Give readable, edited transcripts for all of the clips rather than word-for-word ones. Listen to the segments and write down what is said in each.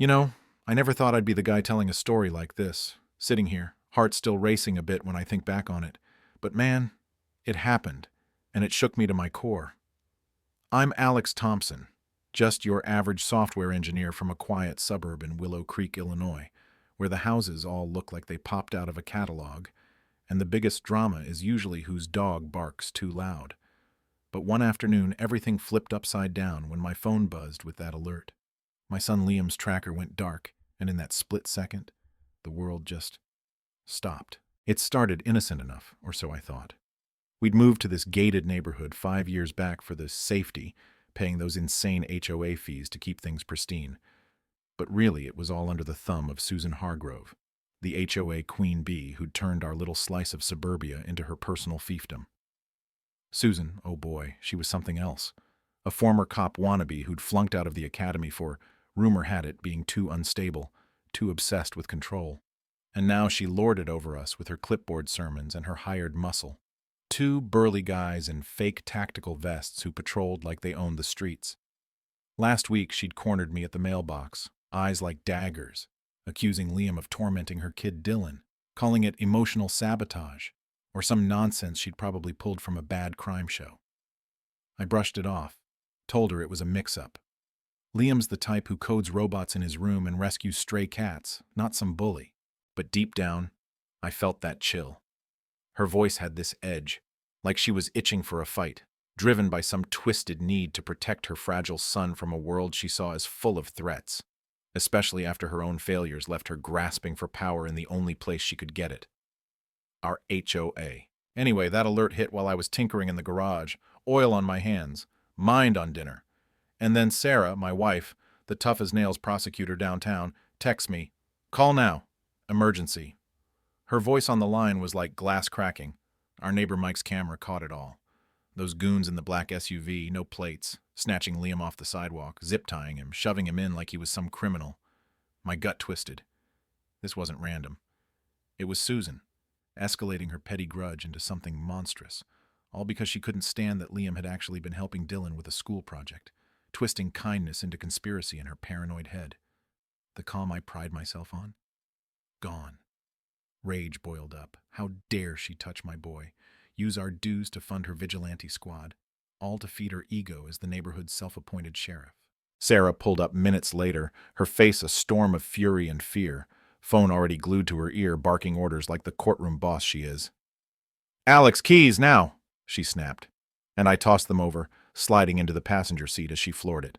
You know, I never thought I'd be the guy telling a story like this, sitting here, heart still racing a bit when I think back on it. But man, it happened, and it shook me to my core. I'm Alex Thompson, just your average software engineer from a quiet suburb in Willow Creek, Illinois, where the houses all look like they popped out of a catalog, and the biggest drama is usually whose dog barks too loud. But one afternoon, everything flipped upside down when my phone buzzed with that alert. My son Liam's tracker went dark, and in that split second, the world just stopped. It started innocent enough, or so I thought. We'd moved to this gated neighborhood 5 years back for the safety, paying those insane HOA fees to keep things pristine. But really, it was all under the thumb of Susan Hargrove, the HOA queen bee who'd turned our little slice of suburbia into her personal fiefdom. Susan, oh boy, she was something else. A former cop wannabe who'd flunked out of the academy for, rumor had it, being too unstable, too obsessed with control. And now she lorded over us with her clipboard sermons and her hired muscle. Two burly guys in fake tactical vests who patrolled like they owned the streets. Last week she'd cornered me at the mailbox, eyes like daggers, accusing Liam of tormenting her kid Dylan, calling it emotional sabotage, or some nonsense she'd probably pulled from a bad crime show. I brushed it off, told her it was a mix-up. Liam's the type who codes robots in his room and rescues stray cats, not some bully. But deep down, I felt that chill. Her voice had this edge, like she was itching for a fight, driven by some twisted need to protect her fragile son from a world she saw as full of threats, especially after her own failures left her grasping for power in the only place she could get it. Our HOA. Anyway, that alert hit while I was tinkering in the garage, oil on my hands, mind on dinner. And then Sarah, my wife, the tough-as-nails prosecutor downtown, texts me, "Call now. Emergency." Her voice on the line was like glass cracking. Our neighbor Mike's camera caught it all. Those goons in the black SUV, no plates, snatching Liam off the sidewalk, zip-tying him, shoving him in like he was some criminal. My gut twisted. This wasn't random. It was Susan, escalating her petty grudge into something monstrous, all because she couldn't stand that Liam had actually been helping Dylan with a school project, twisting kindness into conspiracy in her paranoid head. The calm I pride myself on? Gone. Rage boiled up. How dare she touch my boy, use our dues to fund her vigilante squad, all to feed her ego as the neighborhood's self-appointed sheriff. Sarah pulled up minutes later, her face a storm of fury and fear, phone already glued to her ear, barking orders like the courtroom boss she is. "Alex, keys, now!" she snapped, and I tossed them over, sliding into the passenger seat as she floored it.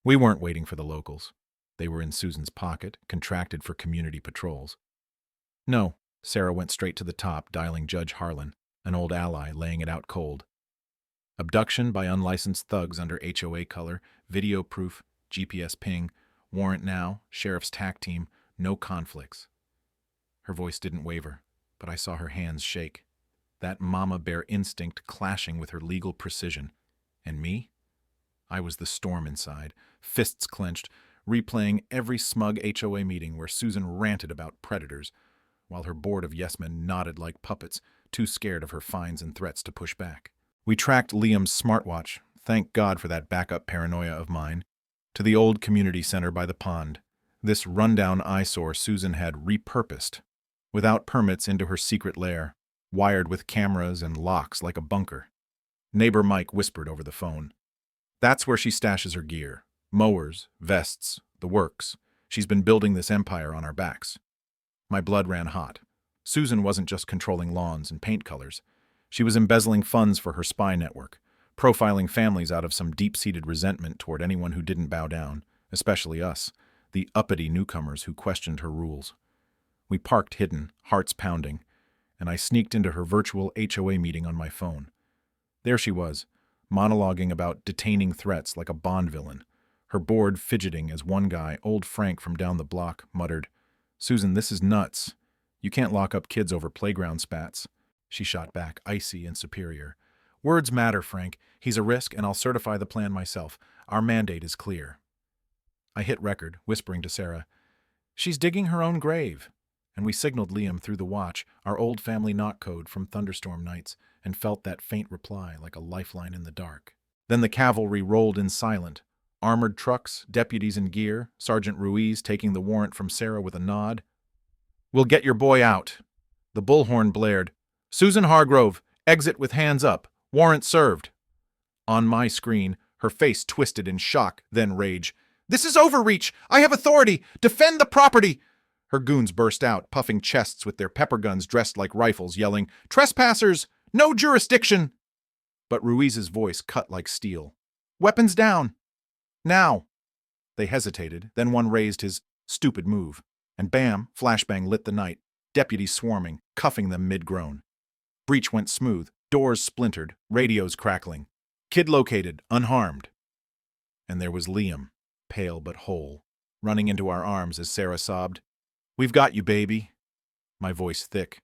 We weren't waiting for the locals. They were in Susan's pocket, contracted for community patrols. No, Sarah went straight to the top, dialing Judge Harlan, an old ally, laying it out cold. Abduction by unlicensed thugs under HOA color, video proof, GPS ping, warrant now, sheriff's TAC team, no conflicts. Her voice didn't waver, but I saw her hands shake. That mama bear instinct clashing with her legal precision. And me? I was the storm inside, fists clenched, replaying every smug HOA meeting where Susan ranted about predators, while her board of yes-men nodded like puppets, too scared of her fines and threats to push back. We tracked Liam's smartwatch, thank God for that backup paranoia of mine, to the old community center by the pond. This rundown eyesore Susan had repurposed, without permits, into her secret lair, wired with cameras and locks like a bunker. Neighbor Mike whispered over the phone. That's where she stashes her gear. Mowers, vests, the works. She's been building this empire on our backs. My blood ran hot. Susan wasn't just controlling lawns and paint colors. She was embezzling funds for her spy network, profiling families out of some deep-seated resentment toward anyone who didn't bow down, especially us, the uppity newcomers who questioned her rules. We parked hidden, hearts pounding, and I sneaked into her virtual HOA meeting on my phone. There she was, monologuing about detaining threats like a Bond villain, her board fidgeting as one guy, old Frank from down the block, muttered, "Susan, this is nuts. You can't lock up kids over playground spats." She shot back, icy and superior. "Words matter, Frank. He's a risk, and I'll certify the plan myself. Our mandate is clear." I hit record, whispering to Sarah, "She's digging her own grave." And we signaled Liam through the watch, our old family knock code from thunderstorm nights, and felt that faint reply like a lifeline in the dark. Then the cavalry rolled in silent, Armored trucks, deputies in gear, Sergeant Ruiz taking the warrant from Sarah with a nod. "We'll get your boy out." The bullhorn blared. "Susan Hargrove, exit with hands up. Warrant served." On my screen, her face twisted in shock, then rage. "This is overreach! I have authority! Defend the property!" Her goons burst out, puffing chests with their pepper guns dressed like rifles, yelling, "Trespassers! No jurisdiction!" But Ruiz's voice cut like steel. "Weapons down! Now!" They hesitated, then one raised his stupid move. And bam, flashbang lit the night, deputies swarming, cuffing them mid-groan. Breach went smooth, doors splintered, radios crackling. Kid located, unharmed. And there was Liam, pale but whole, running into our arms as Sarah sobbed, "We've got you, baby." My voice thick.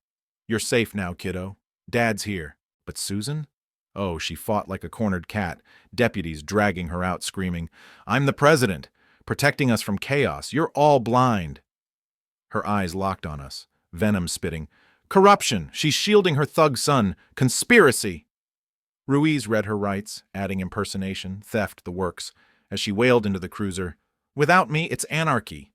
"You're safe now, kiddo. Dad's here." But Susan? Oh, she fought like a cornered cat, deputies dragging her out screaming, "I'm the president, protecting us from chaos. You're all blind." Her eyes locked on us, venom spitting. "Corruption! She's shielding her thug son! Conspiracy!" Ruiz read her rights, adding impersonation, theft, the works, as she wailed into the cruiser, "Without me, it's anarchy."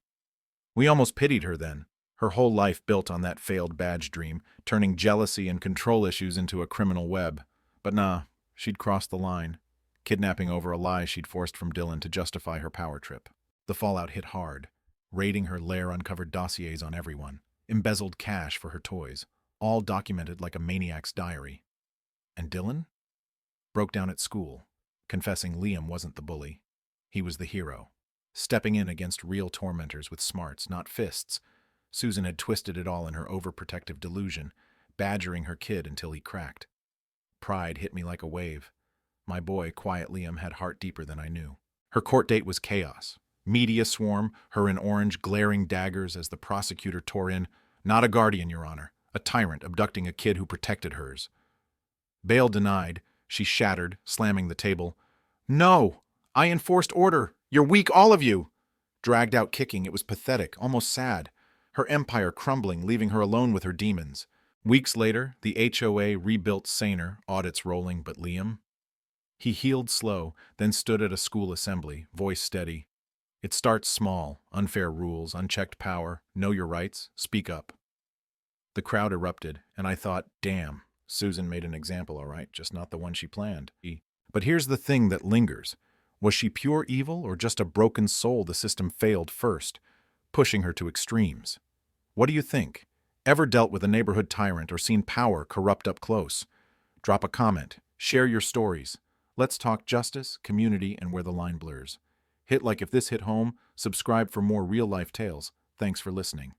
We almost pitied her then, her whole life built on that failed badge dream, turning jealousy and control issues into a criminal web. But nah, she'd crossed the line, kidnapping over a lie she'd forced from Dylan to justify her power trip. The fallout hit hard. Raiding her lair uncovered dossiers on everyone, embezzled cash for her toys, all documented like a maniac's diary. And Dylan? Broke down at school, confessing Liam wasn't the bully. He was the hero, stepping in against real tormentors with smarts, not fists. Susan had twisted it all in her overprotective delusion, badgering her kid until he cracked. Pride hit me like a wave. My boy, quiet Liam, had heart deeper than I knew. Her court date was chaos. Media swarm, her in orange, glaring daggers as the prosecutor tore in, "Not a guardian, Your Honor. A tyrant abducting a kid who protected hers." Bail denied. She shattered, slamming the table. "No! I enforced order. You're weak, all of you!" Dragged out kicking, it was pathetic, almost sad. Her empire crumbling, leaving her alone with her demons. Weeks later, the HOA rebuilt saner, audits rolling, but Liam? He healed slow, then stood at a school assembly, voice steady. "It starts small, unfair rules, unchecked power, know your rights, speak up." The crowd erupted, and I thought, damn, Susan made an example, all right, just not the one she planned. But here's the thing that lingers. Was she pure evil or just a broken soul the system failed first, pushing her to extremes? What do you think? Ever dealt with a neighborhood tyrant or seen power corrupt up close? Drop a comment. Share your stories. Let's talk justice, community, and where the line blurs. Hit like if this hit home, subscribe for more real-life tales. Thanks for listening.